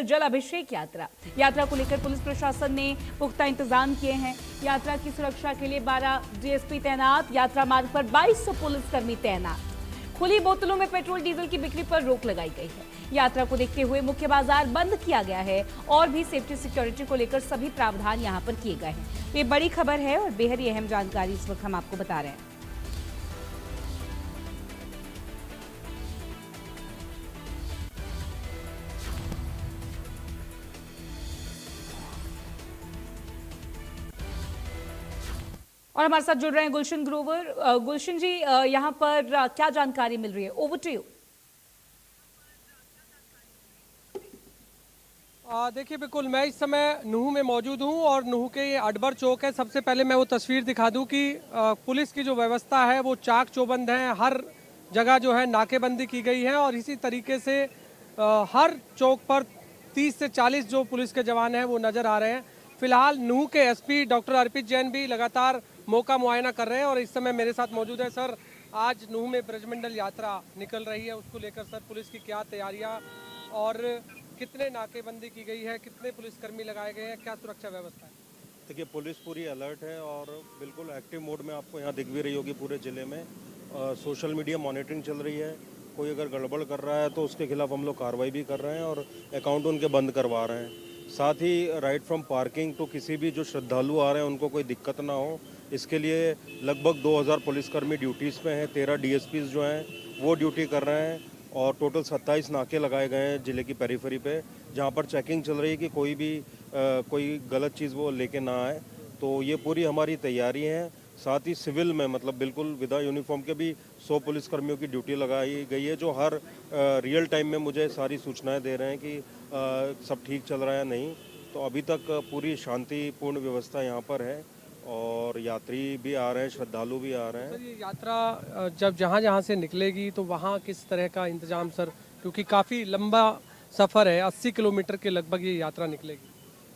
जल अभिषेक यात्रा को लेकर पुलिस प्रशासन ने पुख्ता इंतजाम किए हैं। यात्रा की सुरक्षा के लिए 12 डीएसपी तैनात, यात्रा मार्ग पर 2200 पुलिसकर्मी तैनात। खुली बोतलों में पेट्रोल डीजल की बिक्री पर रोक लगाई गई है। यात्रा को देखते हुए मुख्य बाजार बंद किया गया है और भी सेफ्टी सिक्योरिटी को लेकर सभी प्रावधान यहां पर किए गए हैं। ये बड़ी खबर है और बेहद ही अहम जानकारी इस वक्त हम आपको बता रहे हैं। और हमारे साथ जुड़ रहे हैं गुलशन ग्रोवर। गुलशन जी, यहाँ पर क्या जानकारी मिल रही है? Over to you. देखिए, बिल्कुल मैं इस समय नूह में मौजूद हूँ और नूह के ये अडबर चौक है। सबसे पहले मैं वो तस्वीर दिखा दूँ कि पुलिस की जो व्यवस्था है वो चाक चौबंद है। हर जगह जो है नाकेबंदी की गई है और इसी तरीके से हर चौक पर 30 से 40 जो पुलिस के जवान हैं वो नज़र आ रहे हैं। फिलहाल नूह के एसपी डॉक्टर अर्पित जैन भी लगातार मौका मुआयना कर रहे हैं और इस समय मेरे साथ मौजूद है। सर, आज नूह में ब्रजमंडल यात्रा निकल रही है, उसको लेकर सर पुलिस की क्या तैयारियां और कितने नाकेबंदी की गई है, कितने पुलिसकर्मी लगाए गए हैं, क्या सुरक्षा व्यवस्था है? देखिए, पुलिस पूरी अलर्ट है और बिल्कुल एक्टिव मोड में आपको यहाँ दिख भी रही होगी पूरे ज़िले में। सोशल मीडिया मॉनिटरिंग चल रही है। कोई अगर गड़बड़ कर रहा है तो उसके खिलाफ हम लोग कार्रवाई भी कर रहे हैं और अकाउंट उनके बंद करवा रहे हैं। साथ ही राइट फ्रॉम पार्किंग तो किसी भी जो श्रद्धालु आ रहे हैं उनको कोई दिक्कत ना हो, इसके लिए लगभग 2000 पुलिसकर्मी ड्यूटीज़ पे हैं। 13 डीएसपीज जो हैं वो ड्यूटी कर रहे हैं और टोटल 27 नाके लगाए गए हैं ज़िले की पेरीफेरी पे, जहाँ पर चेकिंग चल रही है कि कोई गलत चीज़ वो लेके ना आए। तो ये पूरी हमारी तैयारी है। साथ ही सिविल में मतलब बिल्कुल विदा यूनिफॉर्म के भी 100 पुलिसकर्मियों की ड्यूटी लगाई गई है, जो हर रियल टाइम में मुझे सारी सूचनाएं दे रहे हैं कि सब ठीक चल रहा है नहीं। तो अभी तक पूरी शांतिपूर्ण व्यवस्था यहाँ पर है और यात्री भी आ रहे हैं, श्रद्धालु भी आ रहे हैं। सर, ये यात्रा जब जहाँ जहाँ से निकलेगी तो वहाँ किस तरह का इंतजाम सर, क्योंकि काफ़ी लंबा सफ़र है, 80 किलोमीटर के लगभग ये यात्रा निकलेगी।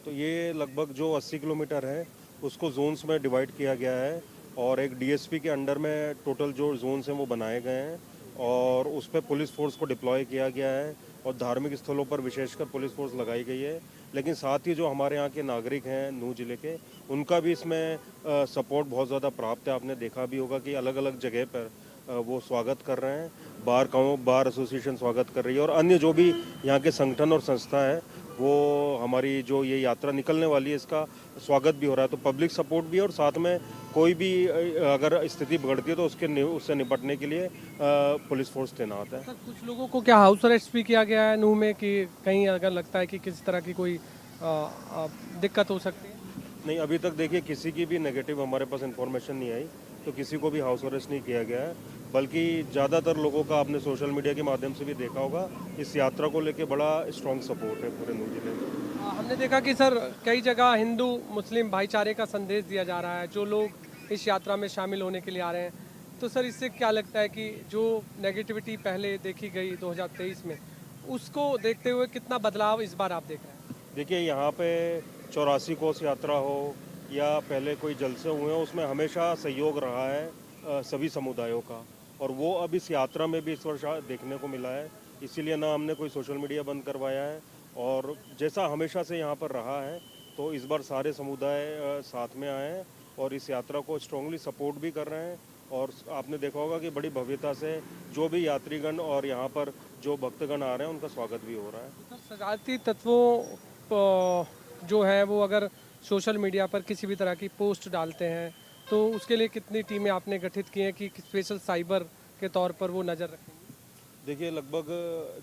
तो ये लगभग जो 80 किलोमीटर है उसको जोन्स में डिवाइड किया गया है और एक डीएसपी के अंडर में टोटल जो जोन्स हैं वो बनाए गए हैं और उस पर पुलिस फोर्स को डिप्लॉय किया गया है और धार्मिक स्थलों पर विशेषकर पुलिस फोर्स लगाई गई है। लेकिन साथ ही जो हमारे यहाँ के नागरिक हैं नूह जिले के, उनका भी इसमें सपोर्ट बहुत ज़्यादा प्राप्त है। आपने देखा भी होगा कि अलग अलग जगह पर वो स्वागत कर रहे हैं। बार एसोसिएशन स्वागत कर रही है और अन्य जो भी यहाँ के संगठन और संस्था है वो हमारी जो ये यात्रा निकलने वाली है इसका स्वागत भी हो रहा है। तो पब्लिक सपोर्ट भी है और साथ में कोई भी अगर स्थिति बिगड़ती है तो उससे निपटने के लिए पुलिस फोर्स तैनात है। सर, कुछ लोगों को क्या हाउस अरेस्ट भी किया गया है नूह में कि कहीं अगर लगता है कि किसी तरह की कोई दिक्कत हो सकती है? नहीं, अभी तक देखिए किसी की भी नेगेटिव हमारे पास इंफॉर्मेशन नहीं आई, तो किसी को भी हाउस अरेस्ट नहीं किया गया है। बल्कि ज़्यादातर लोगों का आपने सोशल मीडिया के माध्यम से भी देखा होगा, इस यात्रा को लेके बड़ा स्ट्रॉन्ग सपोर्ट है पूरे नूह जिले में। हमने देखा कि सर कई जगह हिंदू मुस्लिम भाईचारे का संदेश दिया जा रहा है, जो लोग इस यात्रा में शामिल होने के लिए आ रहे हैं। तो सर, इससे क्या लगता है कि जो नेगेटिविटी पहले देखी गई 2023 में, उसको देखते हुए कितना बदलाव इस बार आप देख रहे हैं? देखिए, यहाँ पे 84 कोस यात्रा हो या पहले कोई जलसे हुए हो, उसमें हमेशा सहयोग रहा है सभी समुदायों का और वो अब इस यात्रा में भी इस वर्ष देखने को मिला है। इसीलिए ना हमने कोई सोशल मीडिया बंद करवाया है और जैसा हमेशा से यहाँ पर रहा है, तो इस बार सारे समुदाय साथ में आए हैं और इस यात्रा को स्ट्रांगली सपोर्ट भी कर रहे हैं। और आपने देखा होगा कि बड़ी भव्यता से जो भी यात्रीगण और यहाँ पर जो भक्तगण आ रहे हैं उनका स्वागत भी हो रहा है। सर, शरारती तत्वों जो है वो अगर सोशल मीडिया पर किसी भी तरह की पोस्ट डालते हैं तो उसके लिए कितनी टीमें आपने गठित की हैं कि स्पेशल साइबर के तौर पर वो नज़र रखेंगे? देखिए, लगभग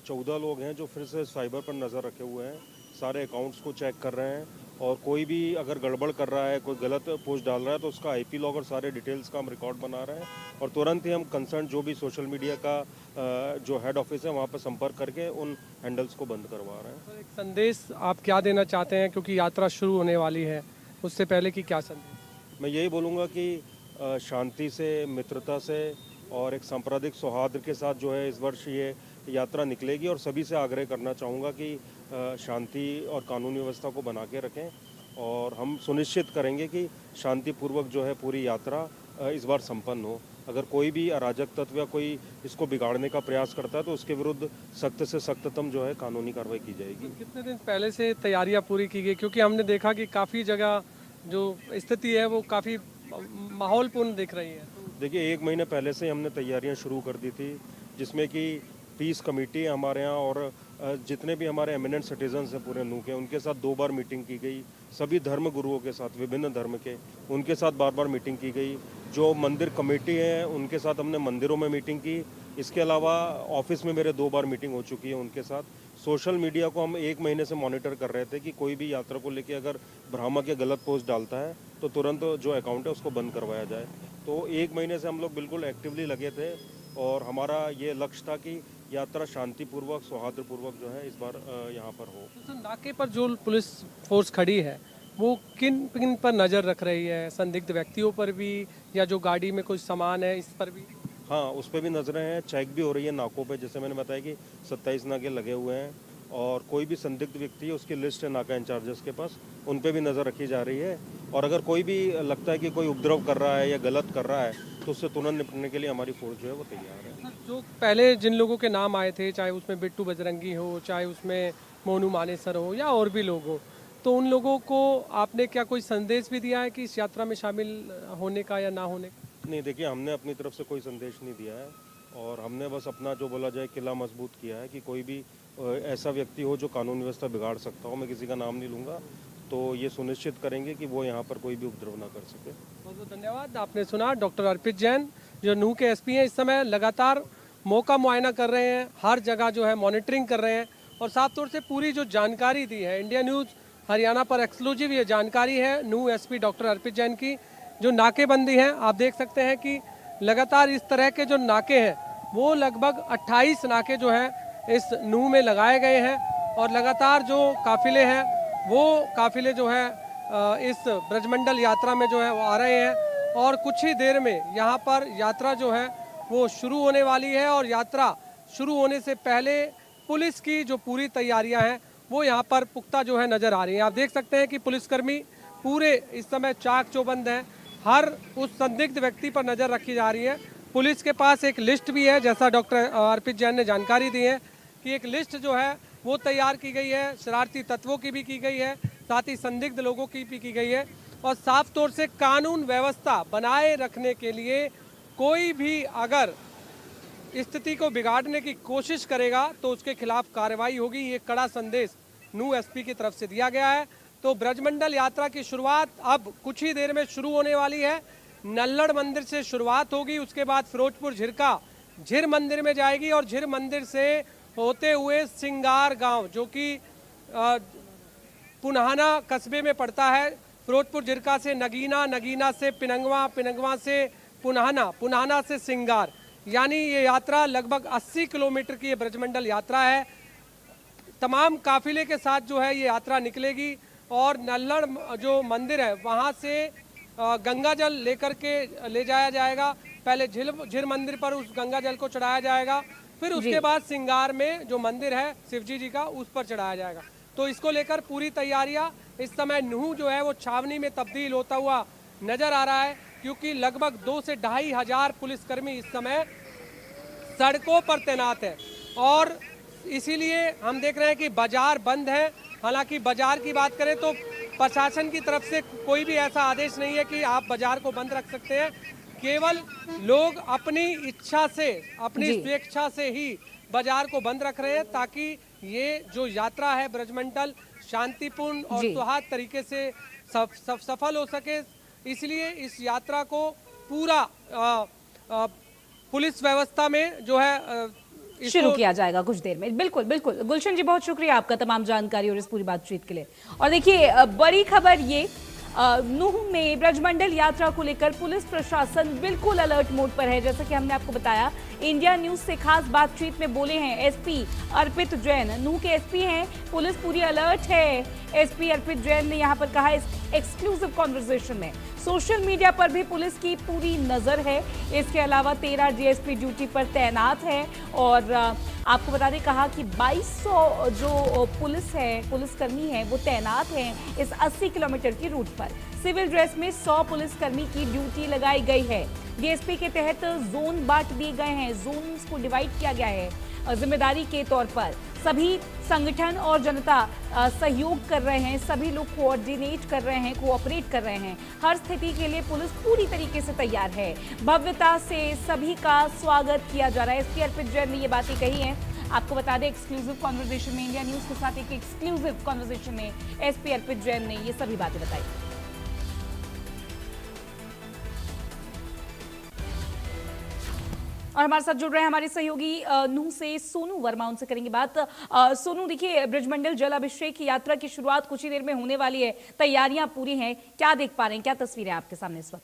14 लोग हैं जो फिर से साइबर पर नज़र रखे हुए हैं, सारे अकाउंट्स को चेक कर रहे हैं और कोई भी अगर गड़बड़ कर रहा है, कोई गलत पोस्ट डाल रहा है तो उसका आईपी लॉग और सारे डिटेल्स का हम रिकॉर्ड बना रहे हैं और तुरंत ही हम कंसर्न जो भी सोशल मीडिया का जो हेड ऑफिस है वहाँ पर संपर्क करके उन हैंडल्स को बंद करवा रहे हैं। तो एक संदेश आप क्या देना चाहते हैं, क्योंकि यात्रा शुरू होने वाली है, उससे पहले की क्या संदेश? मैं यही बोलूँगा कि शांति से, मित्रता से और एक सांप्रदायिक सौहार्द के साथ जो है इस वर्ष ये यात्रा निकलेगी और सभी से आग्रह करना चाहूँगा कि शांति और कानून व्यवस्था को बना के रखें और हम सुनिश्चित करेंगे कि शांतिपूर्वक जो है पूरी यात्रा इस बार संपन्न हो। अगर कोई भी अराजक तत्व या कोई इसको बिगाड़ने का प्रयास करता है तो उसके विरुद्ध सख्त से सख्ततम जो है कानूनी कार्रवाई की जाएगी। कितने दिन पहले से तैयारियां पूरी की गई, क्योंकि हमने देखा कि काफ़ी जगह जो स्थिति है वो काफ़ी माहौलपूर्ण दिख रही है। देखिए 1 महीने पहले से ही हमने तैयारियां शुरू कर दी थी, जिसमें कि पीस कमेटी है हमारे यहाँ और जितने भी हमारे एमिनेंट सिटीजन्स हैं पूरे नूह के, उनके साथ 2 बार मीटिंग की गई। सभी धर्म गुरुओं के साथ, विभिन्न धर्म के, उनके साथ बार-बार मीटिंग की गई। जो मंदिर कमेटी है उनके साथ हमने मंदिरों में मीटिंग की। इसके अलावा ऑफिस में मेरे 2 बार मीटिंग हो चुकी है उनके साथ। सोशल मीडिया को हम 1 महीने से मॉनिटर कर रहे थे कि कोई भी यात्रा को लेके अगर भ्रामक या गलत पोस्ट डालता है तो तुरंत जो अकाउंट है उसको बंद करवाया जाए। तो 1 महीने से हम लोग बिल्कुल एक्टिवली लगे थे और हमारा ये लक्ष्य था कि यात्रा शांतिपूर्वक, सौहार्दपूर्वक जो है इस बार यहाँ पर हो। तो नाके पर जो पुलिस फोर्स खड़ी है वो किन किन पर नज़र रख रही है? संदिग्ध व्यक्तियों पर भी या जो गाड़ी में कुछ सामान है इस पर भी? हाँ, उस पर भी नजरें हैं, चेक भी हो रही है नाकों पे। जैसे मैंने बताया कि 27 नाके लगे हुए हैं और कोई भी संदिग्ध व्यक्ति है उसकी लिस्ट है नाका इंचार्जेस के पास, उन पे भी नज़र रखी जा रही है। और अगर कोई भी लगता है कि कोई उपद्रव कर रहा है या गलत कर रहा है तो उससे तुरंत निपटने के लिए हमारी फोर्स जो है वो तैयार है। जो पहले जिन लोगों के नाम आए थे, चाहे उसमें बिट्टू बजरंगी हो, चाहे उसमें मोनू मानेसर हो या और भी लोग हो, तो उन लोगों को आपने क्या कोई संदेश भी दिया है कि इस यात्रा में शामिल होने का या ना होने का? नहीं, देखिए हमने अपनी तरफ से कोई संदेश नहीं दिया है और हमने बस अपना जो बोला जाए किला मजबूत किया है कि कोई भी ऐसा व्यक्ति हो जो कानून व्यवस्था बिगाड़ सकता हो, मैं किसी का नाम नहीं लूँगा, तो ये सुनिश्चित करेंगे कि वो यहाँ पर कोई भी उपद्रव ना कर सके। बहुत बहुत धन्यवाद। आपने सुना डॉक्टर अर्पित जैन जो नूह के एसपी हैं, इस समय लगातार मौका मुआयना कर रहे हैं, हर जगह जो है मॉनिटरिंग कर रहे हैं और साफ तौर से पूरी जो जानकारी दी है इंडिया न्यूज़ हरियाणा पर एक्सक्लूसिव ये जानकारी है नूह एसपी डॉक्टर अर्पित जैन की। जो नाकेबंदी है आप देख सकते हैं कि लगातार इस तरह के जो नाके हैं वो लगभग 28 नाके जो है इस नूह में लगाए गए हैं और लगातार जो काफिले हैं वो काफिले जो है इस ब्रजमंडल यात्रा में जो है वो आ रहे हैं और कुछ ही देर में यहाँ पर यात्रा जो है वो शुरू होने वाली है और यात्रा शुरू होने से पहले पुलिस की जो पूरी तैयारियां हैं वो यहाँ पर पुख्ता जो है नज़र आ रही हैं। आप देख सकते हैं कि पुलिसकर्मी पूरे इस समय चाक चौबंद हैं, हर उस संदिग्ध व्यक्ति पर नज़र रखी जा रही है। पुलिस के पास एक लिस्ट भी है, जैसा डॉक्टर अर्पित जैन ने जानकारी दी है कि एक लिस्ट जो है वो तैयार की गई है, शरारती तत्वों की भी की गई है, साथ ही संदिग्ध लोगों की भी की गई है और साफ तौर से कानून व्यवस्था बनाए रखने के लिए कोई भी अगर स्थिति को बिगाड़ने की कोशिश करेगा तो उसके खिलाफ कार्रवाई होगी। ये कड़ा संदेश नूह एसपी की तरफ से दिया गया है। तो ब्रजमंडल यात्रा की शुरुआत अब कुछ ही देर में शुरू होने वाली है। नल्लड़ मंदिर से शुरुआत होगी, उसके बाद फिरोजपुर झिरका झिर मंदिर में जाएगी और झिर मंदिर से होते हुए सिंगार गांव जो कि पुन्हाना कस्बे में पड़ता है, फिरोजपुर झिरका से नगीना, नगीना से पिनंगवा, पिनंगवा से पुन्हाना, पुन्हाना से सिंगार, यानी ये यात्रा लगभग 80 किलोमीटर की ये ब्रजमंडल यात्रा है। तमाम काफिले के साथ जो है ये यात्रा निकलेगी और नल्लड़ जो मंदिर है वहाँ से गंगा जल लेकर के ले जाया जाएगा। पहले झिर मंदिर पर उस गंगा जल को चढ़ाया जाएगा, फिर उसके बाद सिंगार में जो मंदिर है शिवजी जी का उस पर चढ़ाया जाएगा। तो इसको लेकर पूरी तैयारियां इस समय नूह जो है वो छावनी में तब्दील होता हुआ नजर आ रहा है, क्योंकि लगभग 2 से 2.5 हजार पुलिसकर्मी इस समय सड़कों पर तैनात है और इसीलिए हम देख रहे हैं कि बाजार बंद है। हालांकि बाजार की बात करें तो प्रशासन की तरफ से कोई भी ऐसा आदेश नहीं है कि आप बाजार को बंद रख सकते हैं, केवल लोग अपनी इच्छा से, अपनी स्वेच्छा से ही बाजार को बंद रख रहे हैं ताकि ये जो यात्रा है ब्रजमंडल शांतिपूर्ण और सौहार्द तरीके से सफल हो सके। इसलिए इस यात्रा को पूरा पुलिस व्यवस्था में जो है शुरू किया जाएगा कुछ देर में। बिल्कुल बिल्कुल गुलशन जी, बहुत शुक्रिया आपका तमाम जानकारी और इस पूरी बातचीत के लिए। और देखिए बड़ी खबर ये, नूह में ब्रजमंडल यात्रा को लेकर पुलिस प्रशासन बिल्कुल अलर्ट मोड पर है। जैसा कि हमने आपको बताया, इंडिया न्यूज से खास बातचीत में बोले हैं एसपी अर्पित जैन, नूह के एसपी हैं, पुलिस पूरी अलर्ट है। एसपी अर्पित जैन ने यहाँ पर कहा इस एक्सक्लूसिव कॉन्वर्सेशन में सोशल मीडिया पर भी पुलिस की पूरी नजर है। इसके अलावा 13 डीएसपी ड्यूटी पर तैनात है और आपको बता दें कहा कि 2200 जो पुलिसकर्मी है वो तैनात हैं इस 80 किलोमीटर की रूट पर। सिविल ड्रेस में 100 पुलिसकर्मी की ड्यूटी लगाई गई है। डीएसपी के तहत जोन बांट दिए गए हैं, जोन्स को डिवाइड किया गया है। जिम्मेदारी के तौर पर सभी संगठन और जनता सहयोग कर रहे हैं, सभी लोग कोऑर्डिनेट कर रहे हैं, कोऑपरेट कर रहे हैं। हर स्थिति के लिए पुलिस पूरी तरीके से तैयार है। भव्यता से सभी का स्वागत किया जा रहा है। एसपी अर्पित जैन ने ये बातें कही हैं। आपको बता दें एक्सक्लूसिव कॉन्वर्सेशन में, इंडिया न्यूज के साथ एक एक्सक्लूसिव कॉन्वर्सेशन में एसपी अर्पित जैन ने ये सभी बातें बताई। और हमारे साथ जुड़ रहे हैं हमारे सहयोगी नूह से सोनू वर्मा, उनसे करेंगे बात। सोनू, देखिए ब्रजमंडल जल अभिषेक की यात्रा की शुरुआत कुछ ही देर में होने वाली है, तैयारियां पूरी हैं, क्या देख पा रहे हैं, क्या तस्वीर है आपके सामने इस वक्त?